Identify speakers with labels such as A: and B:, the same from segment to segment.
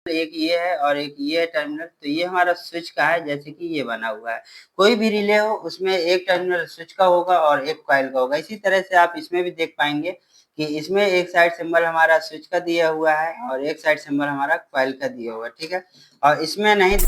A: एक ये है और एक ये है टर्मिनल। तो ये हमारा स्विच का है, जैसे कि ये बना हुआ है। कोई भी रिले हो उसमें एक टर्मिनल स्विच का होगा और एक कॉइल का होगा। इसी तरह से आप इसमें भी देख पाएंगे कि इसमें एक साइड सिंबल हमारा स्विच का दिया हुआ है और एक साइड सिंबल हमारा कॉइल का दिया हुआ है, ठीक है। और इसमें नहीं।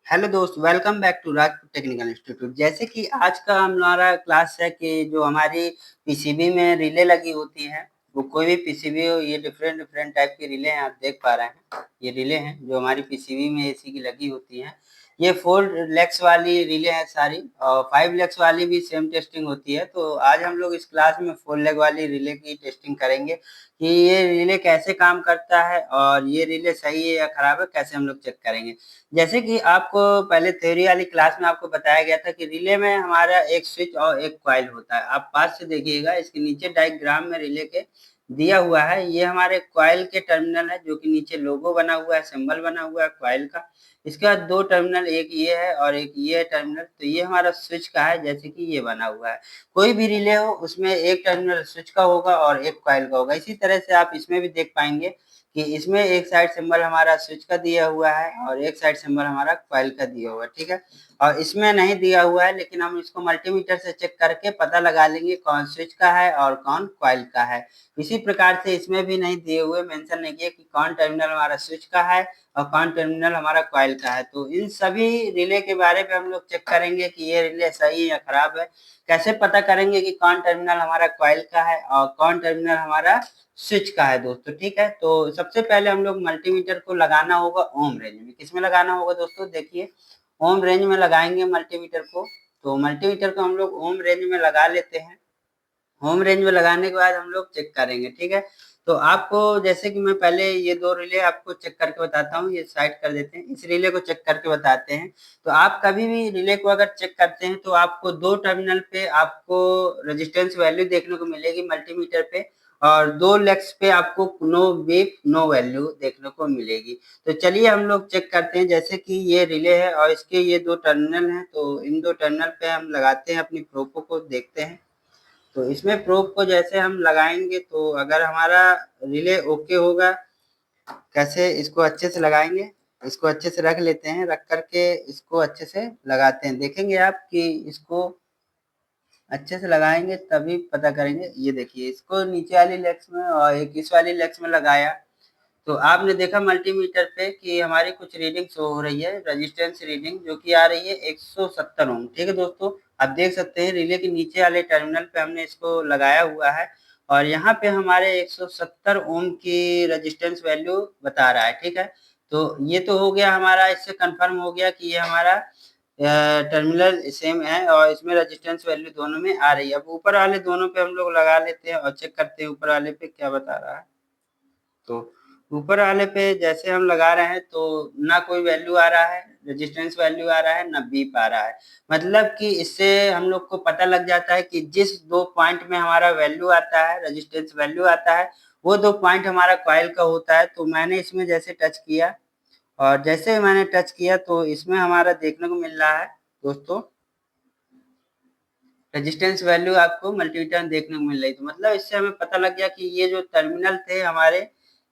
A: हेलो दोस्त, welcome back to Rajput technical institute. जैसे कि आज का हमारा क्लास है कि जो हमारी पीसीबी में रिले लगी होती है, वो कोई भी पीसीबी हो, ये डिफरेंट डिफरेंट टाइप की रिले हैं। आप देख पा रहे हैं, ये रिले हैं जो हमारी पीसीबी में एसी की लगी होती हैं। ये 4 लेग्स वाली रिले हैं सारी, और 5 लेग्स वाली भी सेम टेस्टिंग होती है। तो आज हम लोग इस क्लास में 4 लेग वाली रिले की टेस्टिंग करेंगे कि ये रिले कैसे काम करता है और ये रिले सही है या खराब है, कैसे हम लोग चेक करेंगे। जैसे कि आपको पहले थ्योरी वाली क्लास में आपको बताया गया था कि रिले में हमारा एक स्विच और एक कॉइल होता है। आप पास से देखिएगा, इसके नीचे डायग्राम में रिले के दिया हुआ है। ये हमारे कॉइल के टर्मिनल है, जो कि नीचे लोगो बना हुआ है, सिंबल बना हुआ है कॉइल का। इसके बाद 2 टर्मिनल, एक ये है और एक ये है टर्मिनल। तो ये हमारा स्विच का है, जैसे कि ये बना हुआ है। कोई भी रिले हो उसमें एक टर्मिनल स्विच का होगा और एक कॉइल का होगा। इसी तरह से आप इसमें भी देख पाएंगे कि इसमें एक साइड सिंबल हमारा स्विच का दिया हुआ है और एक साइड सिंबल हमारा कॉइल का दिया हुआ है, ठीक है। और इसमें नहीं दिया हुआ है, लेकिन हम इसको मल्टीमीटर से चेक करके पता लगा लेंगे कौन स्विच का है और कौन कॉइल का है। इसी प्रकार से इसमें भी नहीं दिए हुए, मेंशन नहीं किया कि कौन टर्मिनल हमारा स्विच का है और कौन टर्मिनल हमारा कॉइल का है। तो इन सभी रिले के बारे में हम लोग चेक करेंगे कि ये रिले सही है या खराब है। कैसे पता करेंगे कि कौन टर्मिनल हमारा कॉइल का है और कौन टर्मिनल हमारा स्विच का है दोस्तों, ठीक है। तो सबसे पहले हम लोग मल्टीमीटर को लगाना होगा ओम रेंज में। किसमें लगाना होगा दोस्तों, देखिए ओम रेंज में लगाएंगे मल्टीमीटर को। तो मल्टीमीटर को हम लोग ओम रेंज में लगा लेते हैं। होम रेंज में लगाने के बाद हम लोग चेक करेंगे, ठीक है। तो आपको जैसे कि मैं पहले ये 2 रिले आपको चेक करके बताता हूँ, ये साइड कर देते हैं, इस रिले को चेक करके बताते हैं। तो आप कभी भी रिले को अगर चेक करते हैं तो आपको 2 टर्मिनल पे आपको रेजिस्टेंस वैल्यू देखने को मिलेगी मल्टीमीटर पे, और 2 लेग्स पे आपको नो बीप नो वैल्यू देखने को मिलेगी। तो चलिए हम लोग चेक करते हैं। जैसे कि ये रिले है और इसके ये 2 टर्मिनल हैं, तो इन 2 टर्मिनल पे हम लगाते हैं अपनी प्रोबों को, देखते हैं। तो इसमें प्रोब को जैसे हम लगाएंगे तो अगर हमारा रिले ओके होगा, कैसे इसको अच्छे से लगाएंगे, इसको अच्छे से रख लेते हैं, रख करके इसको अच्छे से लगाते हैं। देखेंगे आप कि इसको अच्छे से लगाएंगे तभी पता करेंगे। ये देखिए, इसको नीचे वाली लेग्स में और एक इस वाली लेग्स में लगाया, तो आपने देखा मल्टीमीटर पे कि हमारी कुछ रीडिंग शो हो रही है, रेजिस्टेंस रीडिंग, जो कि आ रही है 170 ओम, ठीक है दोस्तों। आप देख सकते हैं रिले के नीचे वाले टर्मिनल पे हमने इसको लगाया हुआ है और यहाँ पे हमारे 170 ओम की रेजिस्टेंस वैल्यू बता रहा है, ठीक है। तो ये तो हो गया हमारा, इससे कंफर्म हो गया कि ये हमारा टर्मिनल सेम है और इसमें रेजिस्टेंस वैल्यू दोनों में आ रही है। अब ऊपर वाले दोनों पे हम लोग लगा लेते हैं और चेक करते हैं ऊपर वाले पे क्या बता रहा है। तो ऊपर वाले पे जैसे हम लगा रहे हैं तो ना कोई वैल्यू आ रहा है, रेजिस्टेंस वैल्यू आ रहा है, ना बीप आ रहा है। मतलब कि इससे हम लोग को पता लग जाता है कि जिस 2 पॉइंट में हमारा वैल्यू आता है, रेजिस्टेंस वैल्यू आता है, वो 2 पॉइंट हमारा कॉइल का होता है। तो मैंने इसमें जैसे टच किया और जैसे ही मैंने टच किया तो इसमें हमारा देखने को मिल रहा है दोस्तों, रेजिस्टेंस वैल्यू आपको मल्टीमीटर में देखने को मिल रही। तो मतलब इससे हमें पता लग गया कि ये जो टर्मिनल थे हमारे,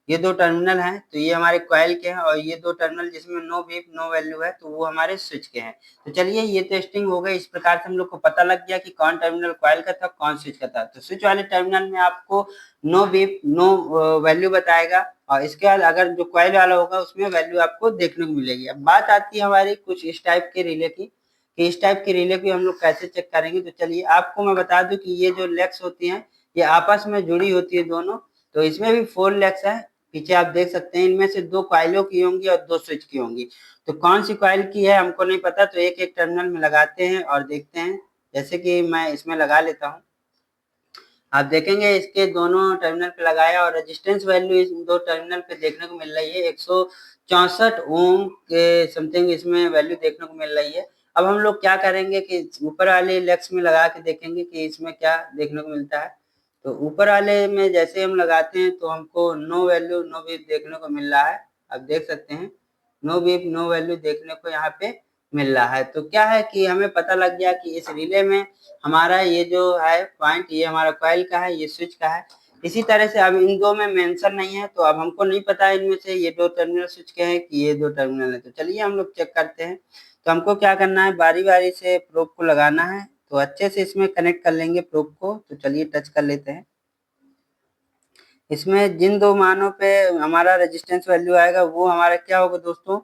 A: ये 2 टर्मिनल हैं, तो ये हमारे कॉइल के हैं, और ये 2 टर्मिनल जिसमें नो बीप नो वैल्यू है तो वो हमारे स्विच के हैं। तो चलिए, ये टेस्टिंग हो गई। इस प्रकार से हम लोग को पता लग गया कि कौन टर्मिनल कॉइल का था, कौन स्विच का था। तो स्विच वाले टर्मिनल में आपको नो बीप नो वैल्यू बताएगा, और इसके बाद अगर जो कॉइल वाला होगा उसमें वैल्यू आपको देखने को मिलेगी। अब बात आती है हमारी कुछ इस टाइप के रिले की, कि इस टाइप की रिले को हम लोग कैसे चेक करेंगे। तो चलिए आपको मैं बता दूं कि ये जो लेग्स होती हैं ये आपस में जुड़ी होती है दोनों। तो इसमें भी 4 लेग्स है, पीछे आप देख सकते हैं। इनमें से 2 कॉइलों की होंगी और 2 स्विच की होंगी। तो कौन सी कॉइल की है हमको नहीं पता, तो एक एक टर्मिनल में लगाते हैं और देखते हैं। जैसे कि मैं इसमें लगा लेता हूँ, आप देखेंगे इसके दोनों टर्मिनल पे लगाया और रेजिस्टेंस वैल्यू इस 2 टर्मिनल पे देखने को मिल रही है 164 ओम के समथिंग इसमें वैल्यू देखने को मिल रही है। अब हम लोग क्या करेंगे कि ऊपर वाले लेग्स में लगा के देखेंगे कि इसमें क्या देखने को मिलता है। तो ऊपर वाले में जैसे हम लगाते हैं तो हमको नो वैल्यू नो बीप देखने को मिल रहा है। आप देख सकते हैं नो बीप नो वैल्यू देखने को यहाँ पे मिल रहा है। तो क्या है कि हमें पता लग गया कि इस रिले में हमारा ये जो है पॉइंट, ये हमारा कॉइल का है, ये स्विच का है। इसी तरह से अब इन दो में मेंशन नहीं है, तो अब हमको नहीं पता है इनमें से ये दो टर्मिनल स्विच के हैं कि ये दो टर्मिनल है। तो चलिए हम लोग चेक करते हैं। तो हमको क्या करना है, बारी बारी से प्रोब को लगाना है। तो अच्छे से इसमें कनेक्ट कर लेंगे प्रोब को। तो चलिए टच कर लेते हैं। इसमें जिन दो मानों पे हमारा रेजिस्टेंस वैल्यू आएगा वो हमारा क्या होगा दोस्तों,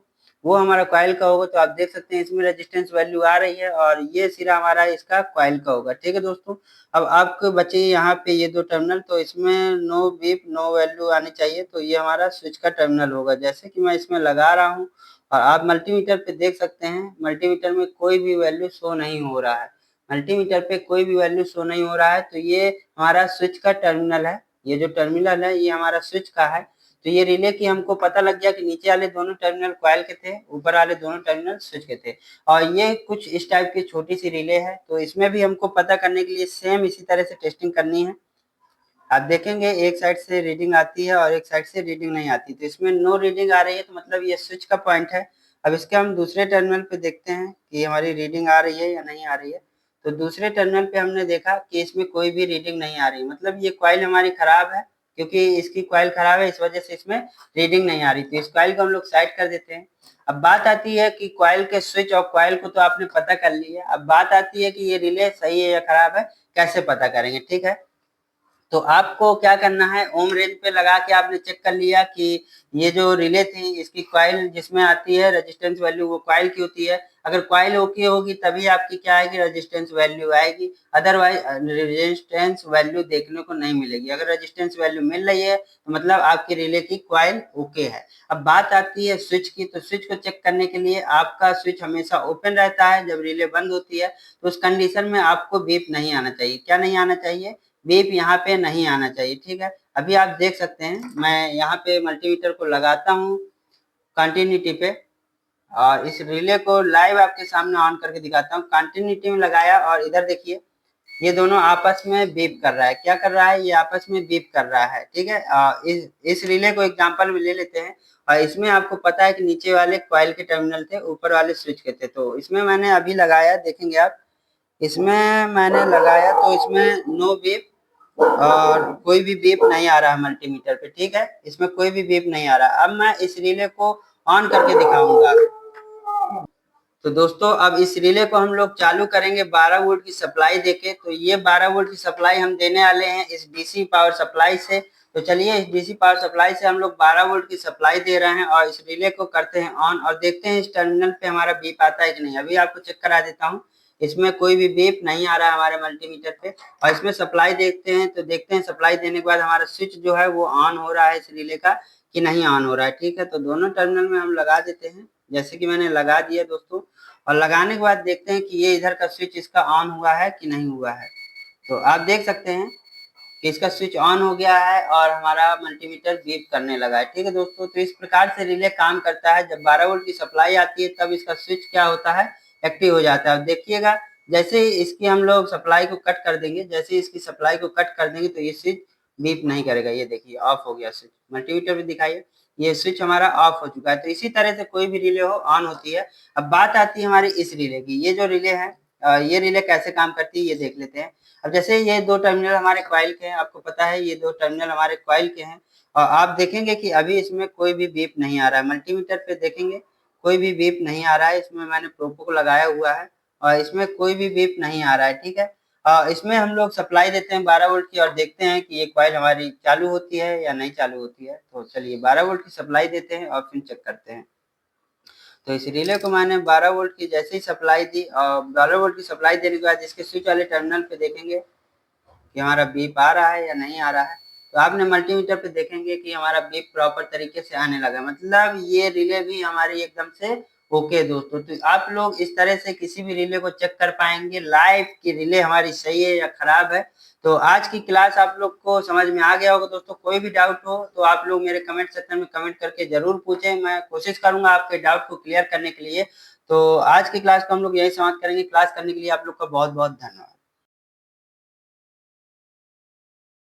A: वो हमारा कॉइल का होगा। तो आप देख सकते हैं इसमें रेजिस्टेंस वैल्यू आ रही है और ये सिरा हमारा इसका कॉइल का होगा। ठीक है दोस्तों, अब आपको बचे यहाँ पे ये दो टर्मिनल, तो इसमें नो बीप नो वैल्यू आनी चाहिए। तो ये हमारा स्विच का टर्मिनल होगा। जैसे कि मैं इसमें लगा रहा हूँ और आप मल्टीमीटर पे देख सकते हैं, मल्टीमीटर में कोई भी वैल्यू शो नहीं हो रहा है। मल्टीमीटर पे कोई भी वैल्यू शो नहीं हो रहा है, तो ये हमारा स्विच का टर्मिनल है। ये जो टर्मिनल है ये हमारा स्विच का है। तो ये रिले की हमको पता लग गया कि नीचे वाले दोनों टर्मिनल कॉइल के थे, ऊपर वाले दोनों टर्मिनल स्विच के थे। और ये कुछ इस टाइप की छोटी सी रिले है। तो इसमें भी हमको पता करने के लिए सेम इसी तरह से टेस्टिंग करनी है। आप देखेंगे एक साइड से रीडिंग आती है और एक साइड से रीडिंग नहीं आती। तो इसमें नो रीडिंग आ रही है, तो मतलब ये स्विच का पॉइंट है। अब इसके हम दूसरे टर्मिनल पे देखते हैं कि हमारी रीडिंग आ रही है या नहीं आ रही है। तो दूसरे टर्मिनल पे हमने देखा कि इसमें कोई भी रीडिंग नहीं आ रही, मतलब ये कॉइल हमारी खराब है। क्योंकि इसकी कॉइल खराब है, इस वजह से इसमें रीडिंग नहीं आ रही। तो इस कॉइल को हम लोग साइड कर देते हैं। अब बात आती है कि कॉइल के स्विच और कॉइल को तो आपने पता कर लिया, अब बात आती है कि ये रिले सही है या खराब है, कैसे पता करेंगे। ठीक है, तो आपको क्या करना है, ओम रेंज पे लगा के आपने चेक कर लिया कि ये जो रिले थी इसकी कॉइल जिसमें आती है रेजिस्टेंस वैल्यू वो कॉइल की होती है। अगर कॉइल ओके होगी तभी आपकी क्या आएगी, रेजिस्टेंस वैल्यू आएगी। अदरवाइज रेजिस्टेंस वैल्यू देखने को नहीं मिलेगी। अगर रेजिस्टेंस वैल्यू मिल रही है तो मतलब आपकी रिले की कॉइल ओके है। अब बात आती है स्विच की। तो स्विच को चेक करने के लिए आपका स्विच हमेशा ओपन रहता है, जब रिले बंद होती है तो उस कंडीशन में आपको बीप नहीं आना चाहिए। क्या नहीं आना चाहिए, बीप यहाँ पे नहीं आना चाहिए। ठीक है, अभी आप देख सकते हैं मैं यहाँ पे मल्टीमीटर को लगाता हूँ कंटिन्यूटी पे और इस रिले को लाइव आपके सामने ऑन करके दिखाता हूँ। कंटिन्यूटी में लगाया और इधर देखिए ये दोनों आपस में बीप कर रहा है। क्या कर रहा है, ये आपस में बीप कर रहा है। ठीक है, इस रिले को एग्जांपल में ले लेते हैं। और इसमें आपको पता है कि नीचे वाले कॉइल के टर्मिनल थे, ऊपर वाले स्विच के थे। तो इसमें मैंने अभी लगाया, देखेंगे आप, इसमें मैंने लगाया तो इसमें नो बीप और कोई भी बीप नहीं आ रहा है मल्टीमीटर पे। ठीक है, इसमें कोई भी बीप नहीं आ रहा। अब मैं इस रिले को ऑन करके दिखाऊंगा। तो दोस्तों अब इस रिले को हम लोग चालू करेंगे 12 वोल्ट की सप्लाई देके। तो ये 12 वोल्ट की सप्लाई हम देने वाले हैं इस डीसी पावर सप्लाई से। तो चलिए इस डीसी पावर सप्लाई से हम लोग 12 वोल्ट की सप्लाई दे रहे हैं और इस रिले को करते हैं ऑन और देखते हैं इस टर्मिनल पे हमारा बीप आता है कि नहीं। अभी आपको चेक करा देता हूँ, इसमें कोई भी बीप नहीं आ रहा है हमारे मल्टीमीटर पे। और इसमें सप्लाई देखते हैं, तो देखते हैं सप्लाई देने के बाद हमारा स्विच जो है वो ऑन हो रहा है इस रिले का कि नहीं ऑन हो रहा है। ठीक है, तो दोनों टर्मिनल में हम लगा देते हैं, जैसे कि मैंने लगा दिया दोस्तों। और लगाने के बाद देखते हैं कि ये इधर का स्विच इसका ऑन हुआ है कि नहीं हुआ है। तो आप देख सकते हैं कि इसका स्विच ऑन हो गया है और हमारा मल्टीमीटर बीप करने लगा है। ठीक है दोस्तों, तो इस प्रकार से रिले काम करता है। जब 12 वोल्ट की सप्लाई आती है तब इसका स्विच क्या होता है, एक्टिव हो जाता है। अब देखिएगा जैसे ही इसकी हम लोग सप्लाई को कट कर देंगे, जैसे ही इसकी सप्लाई को कट कर देंगे तो ये स्विच बीप नहीं करेगा। ये देखिए ऑफ हो गया स्विच, मल्टीमीटर भी दिखाइए, ये स्विच हमारा ऑफ हो चुका है। तो इसी तरह से कोई भी रिले हो ऑन होती है। अब बात आती है हमारी इस रिले की। ये जो रिले है ये रिले कैसे काम करती है ये देख लेते हैं। अब जैसे ये दो टर्मिनल हमारे कॉइल के हैं, आपको पता है ये दो टर्मिनल हमारे कॉइल के हैं और आप देखेंगे कि अभी इसमें कोई भी बीप नहीं आ रहा है। मल्टीमीटर पे देखेंगे कोई भी बीप नहीं आ रहा है। इसमें मैंने प्रोपो को लगाया हुआ है और इसमें कोई भी बीप नहीं आ रहा है। ठीक है, इसमें हम लोग सप्लाई देते हैं 12 वोल्ट की और देखते हैं कि ये कॉइल हमारी चालू होती है या नहीं चालू होती है। तो चलिए 12 वोल्ट की सप्लाई देते हैं और फिर चेक करते हैं। तो इस रिले को मैंने 12 वोल्ट की जैसे ही सप्लाई दी और 12 वोल्ट की सप्लाई देने के बाद इसके स्विच वाले टर्मिनल पे देखेंगे कि हमारा बीप आ रहा है या नहीं आ रहा है। तो आपने मल्टीमीटर पे देखेंगे कि हमारा बीप प्रॉपर तरीके से आने लगा, मतलब ये रिले भी हमारी एकदम से ओके दोस्तों। तो आप लोग इस तरह से किसी भी रिले को चेक कर पाएंगे लाइव कि रिले हमारी सही है या खराब है। तो आज की क्लास आप लोग को समझ में आ गया होगा दोस्तों। कोई भी डाउट हो तो आप लोग मेरे कमेंट सेक्शन में कमेंट करके जरूर पूछें, मैं कोशिश करूंगा आपके डाउट को क्लियर करने के लिए। तो आज की क्लास को हम लोग यही समाप्त करेंगे। क्लास करने के लिए आप लोग का बहुत बहुत धन्यवाद।